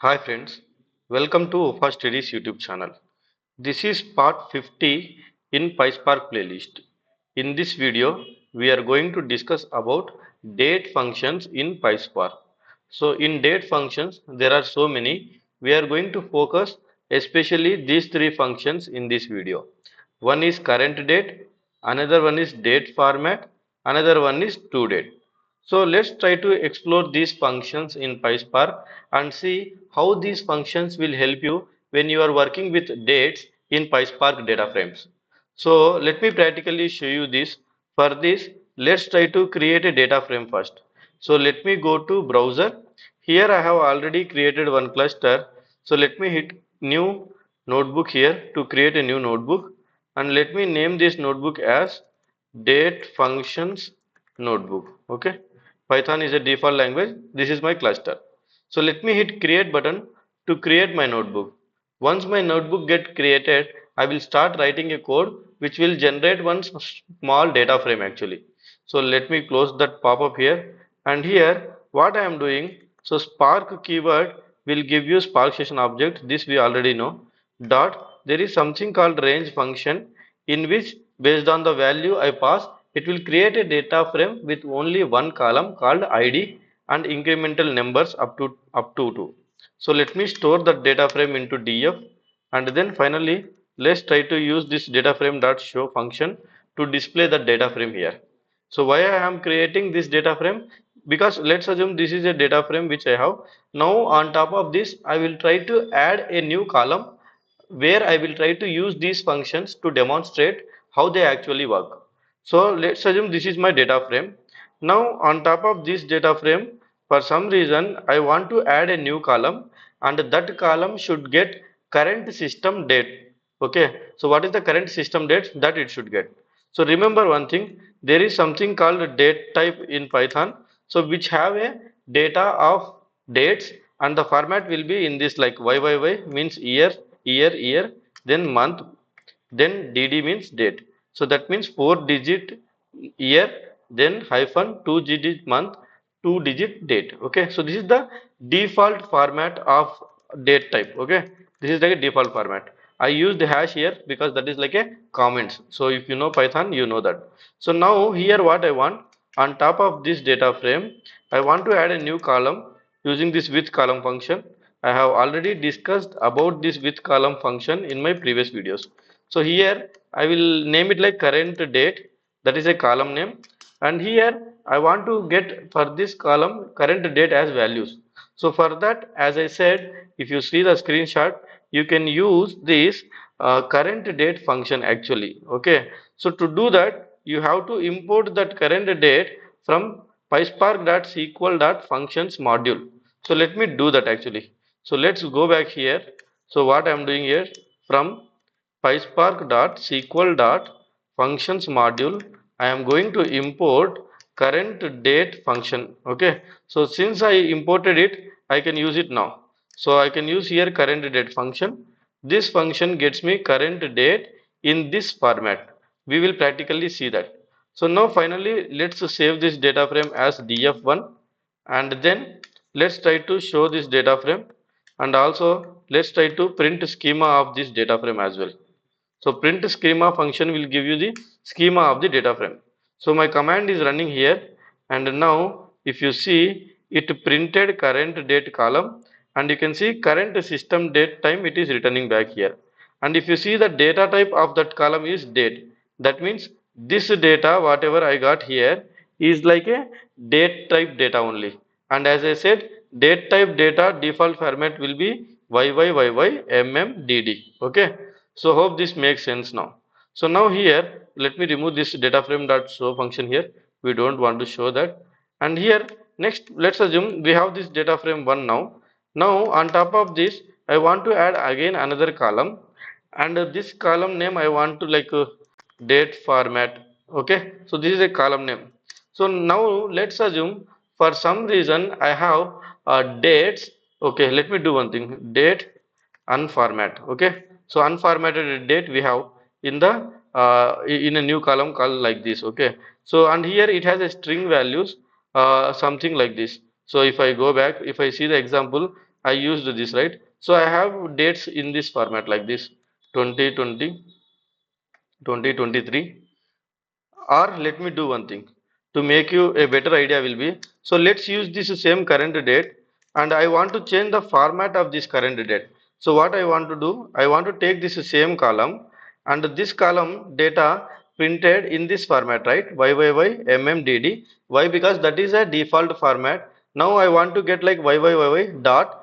Hi friends, welcome to Ufa Studies YouTube channel. This is part 50 in PySpark playlist. In this video, we are going to discuss about date functions in PySpark. So in date functions, there are so many. We are going to focus especially these three functions in this video. One is current date, another one is date format, another one is toDate. So let's try to explore these functions in PySpark and see how these functions will help you when you are working with dates in PySpark data frames. So let me practically show you this. For this, let's try to create a data frame first. So let me go to browser. Here I have already created one cluster. So let me hit new notebook here to create a new notebook, and let me name this notebook as date functions notebook. Okay. Python is a default language. This is my cluster. So let me hit create button to create my notebook. Once my notebook get created, I will start writing a code which will generate one small data frame actually. So let me close that pop-up here, and here what I am doing, so Spark keyword will give you Spark session object. This we already know. Dot, there is something called range function in which based on the value I pass, it will create a data frame with only one column called ID and incremental numbers up to 2. So let me store that data frame into df, and then finally let's try to use this data frame dot show function to display the data frame here. So why I am creating this data frame? Because let's assume this is a data frame which I have. Now on top of this, I will try to add a new column where I will try to use these functions to demonstrate how they actually work. So let's assume this is my data frame. Now on top of this data frame, for some reason I want to add a new column, and that column should get current system date. Okay, so what is the current system date that it should get? So remember one thing, there is something called date type in Python, so which have a data of dates, and the format will be in this like YYY means year, then month, then DD means date. So that means 4-digit year, then hyphen 2-digit month, 2-digit date. Okay, so this is the default format of date type. Okay, this is like a default format. I use the hash here because that is like a comments. So if you know Python, you know that. So now here what I want, on top of this data frame, I want to add a new column using this with column function. I have already discussed about this with column function in my previous videos. So here I will name it like current date, that is a column name, and here I want to get for this column current date as values. So for that, as I said, if you see the screenshot, you can use this current date function actually. Okay, so to do that, you have to import that current date from PySpark.sql.functions module. So let me do that actually. So let's go back here. So what I am doing here, from PySpark.sql.functions module, I am going to import current date function. Okay, so since I imported it, I can use it now. So I can use here current date function. This function gets me current date in this format. We will practically see that. So now finally let's save this data frame as df1, and then let's try to show this data frame, and also let's try to print schema of this data frame as well. So print schema function will give you the schema of the data frame. So my command is running here, and now if you see, it printed current date column, and you can see current system date time, it is returning back here. And if you see, the data type of that column is date. That means this data whatever I got here is like a date type data only. And as I said, date type data default format will be YYYYMMDD. Okay. So hope this makes sense now. So now here, let me remove this data frame dot show function here. We don't want to show that. And here, next, let's assume we have this data frame 1 now. Now on top of this, I want to add again another column, and this column name I want to like date format. Okay, so this is a column name. So now let's assume for some reason I have dates. Okay, let me do one thing, date unformat. Okay, so unformatted date we have in the in a new column called like this. Okay, so and here it has a string values something like this. So if I go back, if I see the example, I used this, right? So I have dates in this format like this: 2020, 2023. Or let me do one thing to make you a better idea will be, so let's use this same current date and I want to change the format of this current date. So what I want to do, I want to take this same column and this column data printed in this format, right? YYY why? Because that is a default format. Now I want to get like YYYY dot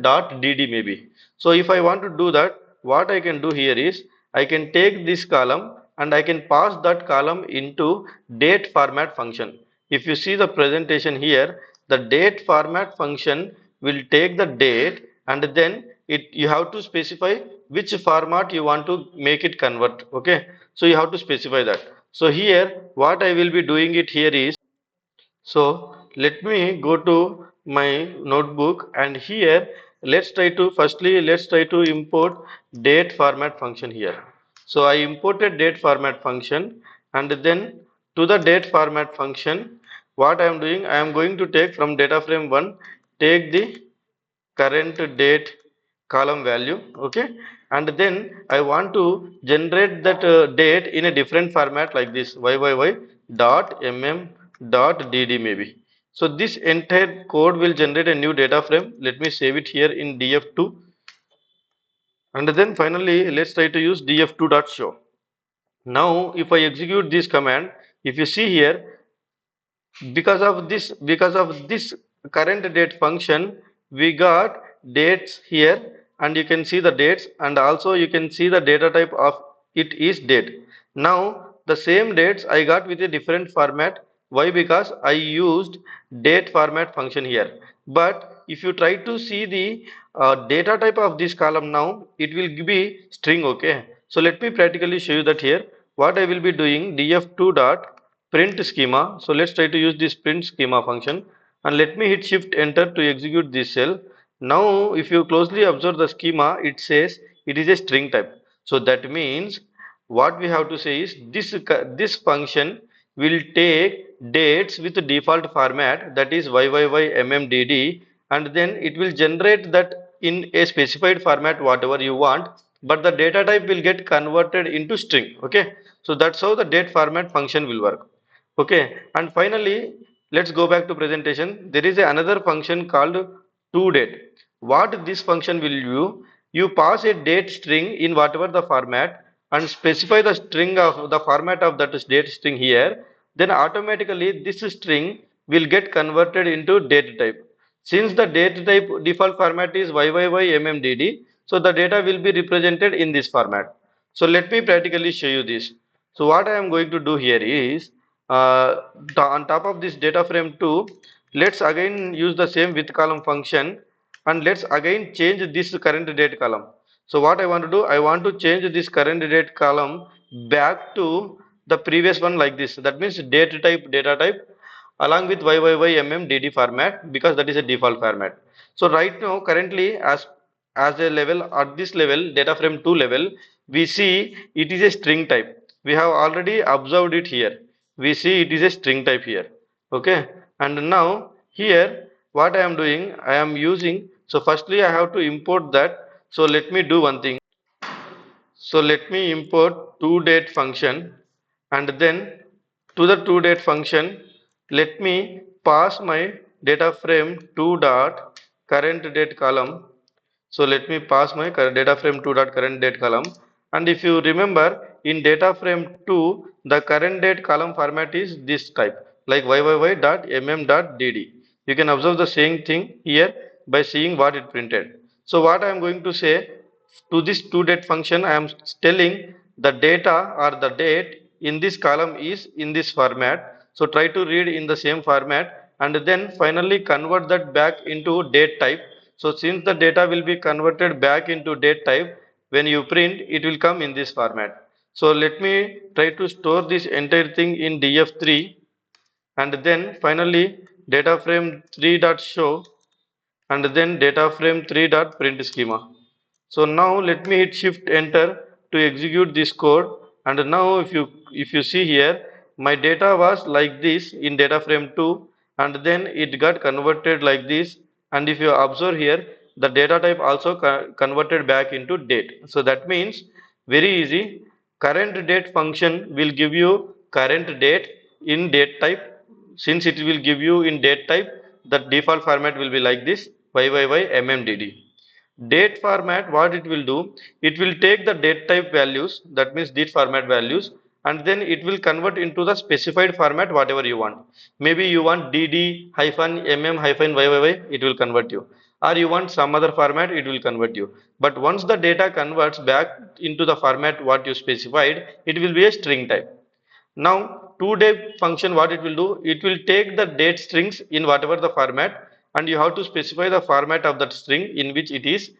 dot dd maybe. So if I want to do that, what I can do here is I can take this column and I can pass that column into date format function. If you see the presentation here, the date format function will take the date and then you have to specify which format you want to make it convert. Okay, so you have to specify that. So here what I will be doing it here is, so let me go to my notebook and here let's try to import date format function here. So I imported date format function and then to the date format function what I am doing, I am going to take from data frame 1, take the current date column value, okay, and then I want to generate that date in a different format like this YYY dot dot dd maybe. So this entire code will generate a new data frame. Let me save it here in df2 and then finally let's try to use df2 dot show. Now if I execute this command, if you see here, because of this current date function we got dates here and you can see the dates and also you can see the data type of it is date. Now the same dates I got with a different format. Why? Because I used date format function here. But if you try to see the data type of this column, now it will be string. Okay, so let me practically show you that here. What I will be doing, df2 dot print schema. So let's try to use this print schema function and let me hit shift enter to execute this cell. Now if you closely observe the schema, it says it is a string type. So that means what we have to say is this function will take dates with the default format, that is YYYMMDD, and then it will generate that in a specified format whatever you want, but the data type will get converted into string. Okay, so that's how the date format function will work. Okay, and finally, let's go back to presentation. There is another function called toDate. What this function will do, you pass a date string in whatever the format and specify the string of the format of that date string here. Then automatically this string will get converted into date type. Since the date type default format is YYYMMDD, so the data will be represented in this format. So let me practically show you this. So what I am going to do here is, on top of this data frame 2, let's again use the same with column function and let's again change this current date column. So what I want to do, I want to change this current date column back to the previous one like this. That means date type data type along with YYYMMDD format, because that is a default format. So right now currently as a level, at this level data frame 2 level, we see it is a string type. We have already observed it here. We see it is a string type here. Okay, and now here what I am doing, I am using, so firstly I have to import that. So let me do one thing. So let me import toDate function and then to the toDate function let me pass my data frame 2 dot current date column. So let me pass my data frame 2 dot current date column, and if you remember in data frame 2 the current date column format is this type like YYY dot dot dd. You can observe the same thing here by seeing what it printed. So what I am going to say, to this toDate function I am telling the data or the date in this column is in this format. So try to read in the same format and then finally convert that back into date type. So since the data will be converted back into date type, when you print it will come in this format. So let me try to store this entire thing in df3 and then finally data frame 3 dot show and then data frame 3 dot print schema. So now let me hit shift enter to execute this code, and now if you see here my data was like this in data frame 2 and then it got converted like this, and if you observe here the data type also converted back into date. So that means very easy. Current date function will give you current date in date type. Since it will give you in date type, the default format will be like this YYY Date format, what it will do, it will take the date type values, that means date format values, and then it will convert into the specified format whatever you want. Maybe you want dd hyphen mm hyphen yyyy, it will convert you, or you want some other format, it will convert you. But once the data converts back into the format what you specified, it will be a string type. Now, toDate function, what it will do, it will take the date strings in whatever the format, and you have to specify the format of that string in which it is.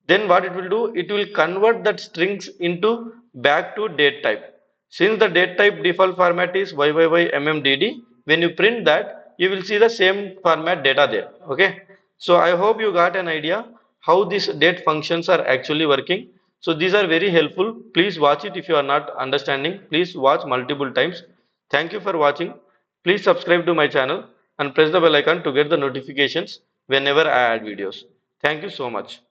Then what it will do, it will convert that strings into back to date type. Since the date type default format is YYYMMDD, when you print that, you will see the same format data there. Okay. So I hope you got an idea how these date functions are actually working. So these are very helpful. Please watch it if you are not understanding. Please watch multiple times. Thank you for watching. Please subscribe to my channel and press the bell icon to get the notifications whenever I add videos. Thank you so much.